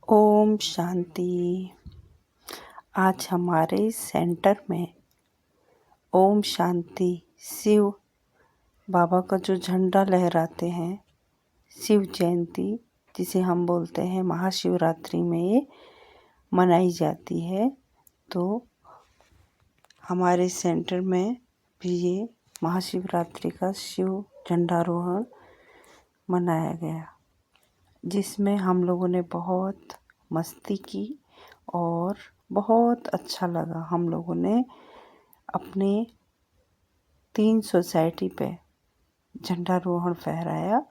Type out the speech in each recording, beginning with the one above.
ओम शांति। आज हमारे सेंटर में ओम शांति शिव बाबा का जो झंडा लहराते हैं, शिव जयंती जिसे हम बोलते हैं महाशिवरात्रि में ये मनाई जाती है। तो हमारे सेंटर में भी ये महाशिवरात्रि का शिव झंडारोहण मनाया गया, जिसमें हम लोगों ने बहुत मस्ती की और बहुत अच्छा लगा। हम लोगों ने अपने 3 सोसाइटी पे झंडारोहण फहराया।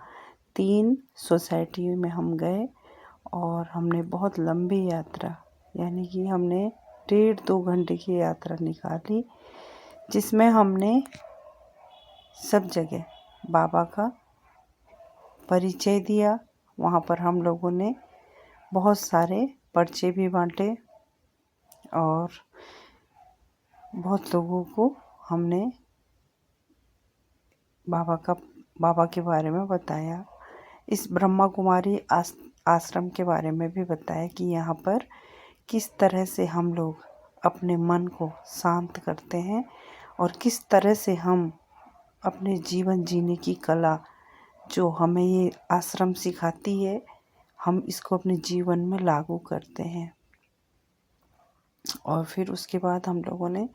3 सोसाइटी में हम गए और हमने बहुत लंबी यात्रा, यानी कि हमने 1.5-2 घंटे की यात्रा निकाली, जिसमें हमने सब जगह बाबा का परिचय दिया। वहाँ पर हम लोगों ने बहुत सारे पर्चे भी बांटे और बहुत लोगों को हमने बाबा के बारे में बताया। इस ब्रह्मा कुमारी आश्रम के बारे में भी बताया कि यहाँ पर किस तरह से हम लोग अपने मन को शांत करते हैं और किस तरह से हम अपने जीवन जीने की कला जो हमें ये आश्रम सिखाती है, हम इसको अपने जीवन में लागू करते हैं। और फिर उसके बाद हम लोगों ने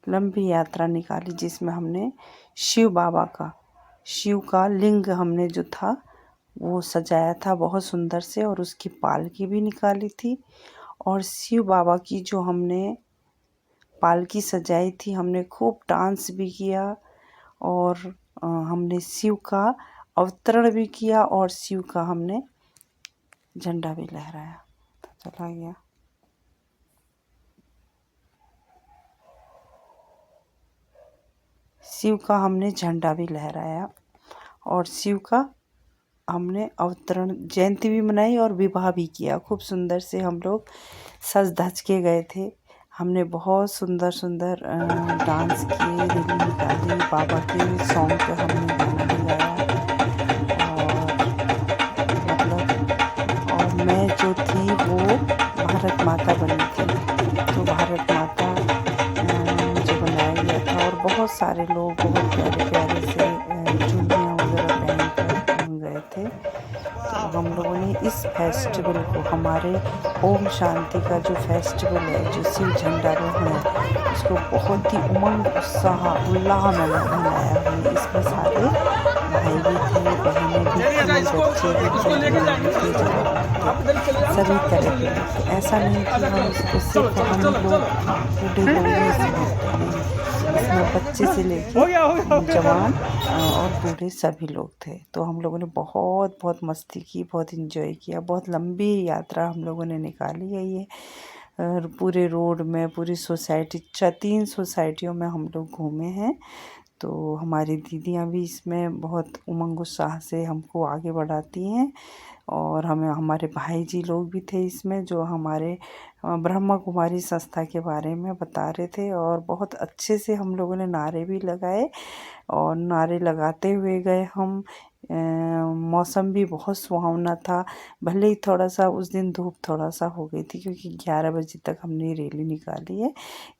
लंबी यात्रा निकाली, जिसमें हमने शिव का लिंग हमने जो था वो सजाया था बहुत सुंदर से, और उसकी पालकी भी निकाली थी। और शिव बाबा की जो हमने पालकी सजाई थी, हमने खूब डांस भी किया और हमने शिव का अवतरण भी किया और शिव का हमने झंडा भी लहराया। तो चला गया। शिव का हमने झंडा भी लहराया और शिव का हमने अवतरण जयंती भी मनाई और विवाह भी किया। खूब सुंदर से हम लोग सज धज के गए थे। हमने बहुत सुंदर सुंदर डांस किए, रैली निकाली, बाबा के सॉन्ग पे हमने गाना भी गाया और मैं जो थी वो भारत माता बनी थी। तो भारत माता मुझे बनाया गया था और बहुत सारे लोग बहुत प्यारे प्यारे से चूड़ियाँ वगैरह पहन कर हम गए थे। तो हम लोगों ने इस फेस्टिवल को, हमारे ओम शांति का जो फेस्टिवल है, जो शिव झंडारोहण है, इसको बहुत ही उमंग उत्साह उल्लाह में मनाया हमने। इसमें सारे भाई भी थे, बहनें भी थी, बच्चे भी थे, सभी तरह के लोग थे। ऐसा नहीं कि हम इसको सिर्फ हम लोग बूढ़े लोग ही इसमें बच्चे से लेकर जवान और बूढ़े सभी लोग थे। तो हम लोगों ने बहुत बहुत मस्ती की, बहुत एंजॉय किया। बहुत लंबी यात्रा हम लोगों ने निकाली है ये, और पूरे रोड में पूरी सोसाइटी 3 सोसाइटियों में हम लोग घूमे हैं। तो हमारी दीदियाँ भी इसमें बहुत उमंग उत्साह से हमको आगे बढ़ाती हैं और हमारे भाई जी लोग भी थे इसमें, जो हमारे ब्रह्मा कुमारी संस्था के बारे में बता रहे थे। और बहुत अच्छे से हम लोगों ने नारे भी लगाए और नारे लगाते हुए गए हम। मौसम भी बहुत सुहावना था, भले ही थोड़ा सा उस दिन धूप थोड़ा सा हो गई थी, क्योंकि 11 बजे तक हमने रैली निकाली है।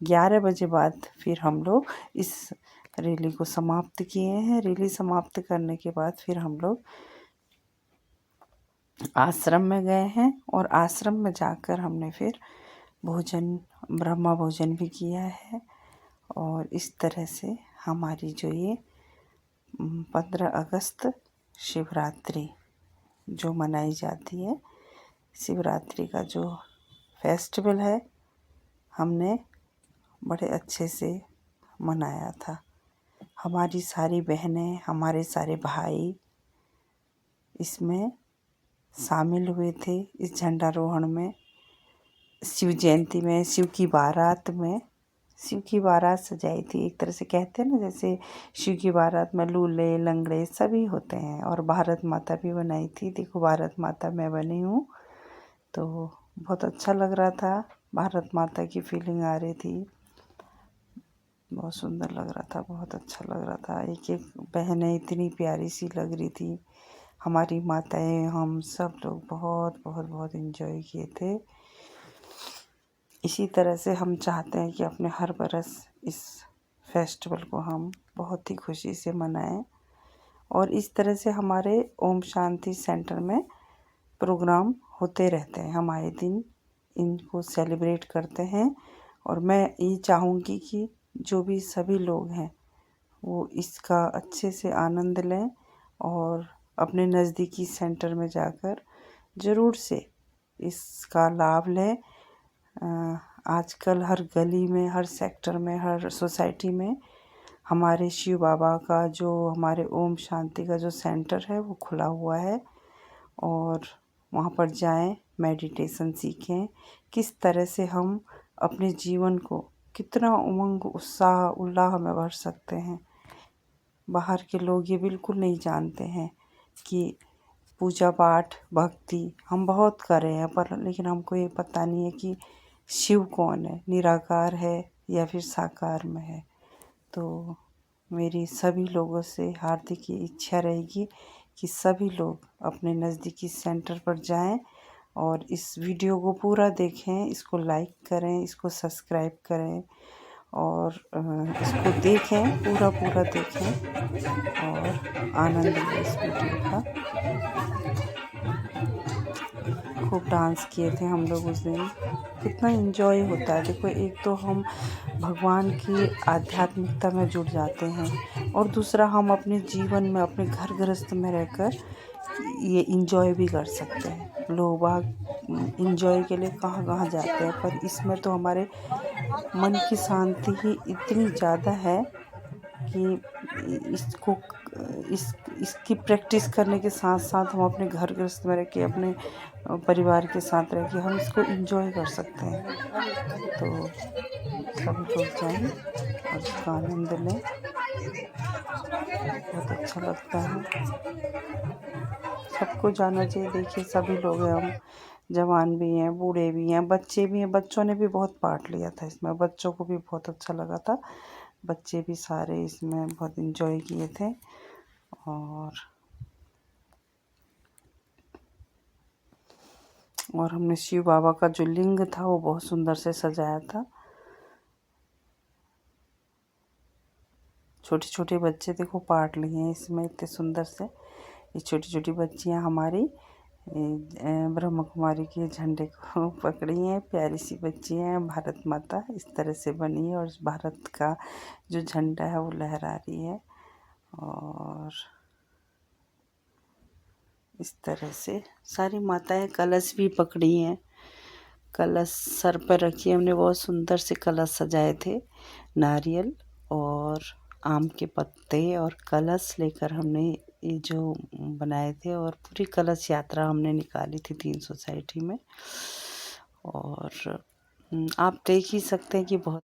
11 बजे बाद फिर हम लोग इस रैली को समाप्त किए हैं। रैली समाप्त करने के बाद फिर हम लोग आश्रम में गए हैं और आश्रम में जाकर हमने फिर ब्रह्मा भोजन भी किया है। और इस तरह से हमारी जो ये 15 अगस्त शिवरात्रि जो मनाई जाती है, शिवरात्रि का जो फेस्टिवल है, हमने बड़े अच्छे से मनाया था। हमारी सारी बहनें, हमारे सारे भाई इसमें शामिल हुए थे, इस झंडारोहण में, शिव जयंती में, शिव की बारात सजाई थी। एक तरह से कहते हैं ना, जैसे शिव की बारात में लूले लंगड़े सभी होते हैं। और भारत माता भी बनाई थी। देखो भारत माता मैं बनी हूँ, तो बहुत अच्छा लग रहा था। भारत माता की फीलिंग आ रही थी, बहुत सुंदर लग रहा था, बहुत अच्छा लग रहा था। एक एक बहनें इतनी प्यारी सी लग रही थी। हमारी माताएं, हम सब लोग बहुत बहुत बहुत एंजॉय किए थे। इसी तरह से हम चाहते हैं कि अपने हर बरस इस फेस्टिवल को हम बहुत ही खुशी से मनाएं। और इस तरह से हमारे ओम शांति सेंटर में प्रोग्राम होते रहते हैं। हम आए दिन इनको सेलिब्रेट करते हैं। और मैं ये चाहूँगी कि जो भी सभी लोग हैं वो इसका अच्छे से आनंद लें और अपने नज़दीकी सेंटर में जाकर ज़रूर से इसका लाभ लें। आजकल हर गली में, हर सेक्टर में, हर सोसाइटी में हमारे शिव बाबा का जो हमारे ओम शांति का जो सेंटर है वो खुला हुआ है। और वहाँ पर जाएं, मेडिटेशन सीखें, किस तरह से हम अपने जीवन को कितना उमंग, उत्साह, उल्लाह में भर सकते हैं। बाहर के लोग ये बिल्कुल नहीं जानते हैं कि पूजा पाठ, भक्ति हम बहुत कर रहे हैं, पर लेकिन हमको ये पता नहीं है कि शिव कौन है, निराकार है या फिर साकार में है। तो मेरी सभी लोगों से हार्दिक ये इच्छा रहेगी कि सभी लोग अपने नज़दीकी सेंटर पर जाएं और इस वीडियो को पूरा देखें, इसको लाइक करें, इसको सब्सक्राइब करें और इसको देखें, पूरा पूरा देखें और आनंद लें इस वीडियो का। खूब डांस किए थे हम लोग उस दिन, कितना एंजॉय होता है। देखो, एक तो हम भगवान की आध्यात्मिकता में जुड़ जाते हैं और दूसरा हम अपने जीवन में, अपने घर गृहस्थ में रहकर ये इंजॉय भी कर सकते हैं। लोग बाग इंजॉय के लिए कहाँ कहाँ जाते हैं, पर इसमें तो हमारे मन की शांति ही इतनी ज़्यादा है कि इसको इसकी प्रैक्टिस करने के साथ साथ हम अपने घर गृहस्थ में रह के, अपने परिवार के साथ रह के हम इसको एंजॉय कर सकते हैं। तो सभी लोग जाएं और इसका आनंद लें, बहुत अच्छा लगता है। सबको जाना चाहिए। देखिए, सभी लोग हैं, हम जवान भी हैं, बूढ़े भी हैं, बच्चे भी हैं। बच्चों ने भी बहुत पार्ट लिया था इसमें, बच्चों को भी बहुत अच्छा लगा था। बच्चे भी सारे इसमें बहुत एंजॉय किए थे। और हमने शिव बाबा का जो लिंग था वो बहुत सुंदर से सजाया था। छोटे छोटे बच्चे देखो पार्ट लिए हैं इसमें इतने सुंदर से। ये छोटी छोटी बच्चियां हमारी ब्रह्म कुमारी के झंडे को पकड़ी हैं। प्यारी सी बच्चियां हैं, भारत माता इस तरह से बनी है और भारत का जो झंडा है वो लहरा रही है। और इस तरह से सारी माताएं कलश भी पकड़ी हैं, कलश सर पर रखी है। हमने बहुत सुंदर से कलश सजाए थे, नारियल और आम के पत्ते और कलश लेकर हमने ये जो बनाए थे। और पूरी कलश यात्रा हमने निकाली थी 3 सोसाइटी में। और आप देख ही सकते हैं कि बहुत